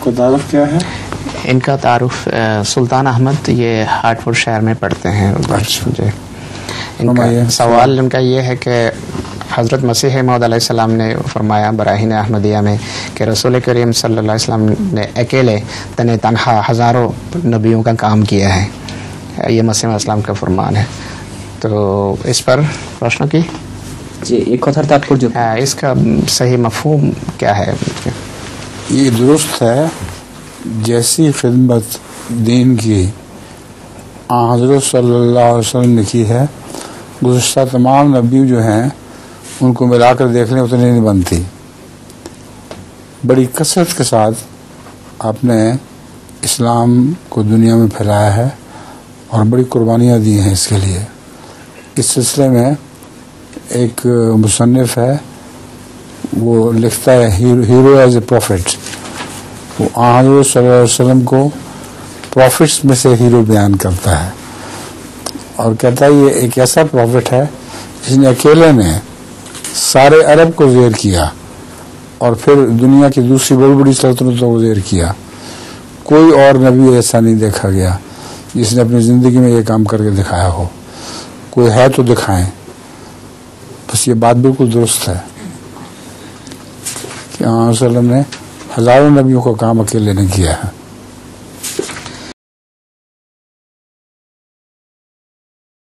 کا تعارف کیا ہے؟ ان کا تعارف سلطان احمد، یہ ہارٹ فورڈ شہر میں پڑھتے ہیں. جی. ان کا سوال ان کا یہ ہے کہ حضرت مسیح موعود علیہ السلام نے فرمایا براہین احمدیہ میں کہ رسول کریم صلی اللہ علیہ وسلم نے اکیلے تنہا ہزاروں نبیوں کا کام کیا ہے. یہ مسیح علیہ السلام کا فرمان ہے. تو اس پر روشنی کی اس کا صحیح مفہوم کیا ہے؟ یہ درست ہے، جیسی خدمت دین کی حضرت صلی اللہ علیہ وسلم نے کی ہے، گزشتہ تمام نبی جو ہیں ان کو ملا کر دیکھ لیں اتنی نہیں بنتی. بڑی کثرت کے ساتھ آپ نے اسلام کو دنیا میں پھیلایا ہے اور بڑی قربانیاں دی ہیں اس کے لیے. اس سلسلے میں ایک مصنف ہے، وہ لکھتا ہے ہیرو ایز اے پروفٹ. وہ حضرت صلی اللہ علیہ وسلم کو پروفٹس میں سے ہیرو بیان کرتا ہے اور کہتا ہے یہ ایک ایسا پروفٹ ہے جس نے اکیلے نے سارے عرب کو زیر کیا اور پھر دنیا کی دوسری بڑی بڑی سلطنتوں کو زیر کیا. کوئی اور نبی ایسا نہیں دیکھا گیا جس نے اپنی زندگی میں یہ کام کر کے دکھایا ہو. کوئی ہے تو دکھائیں. بس یہ بات بالکل درست ہے کہ وسلم نے ہزاروں نبیوں کا کام اکیلے نے کیا ہے.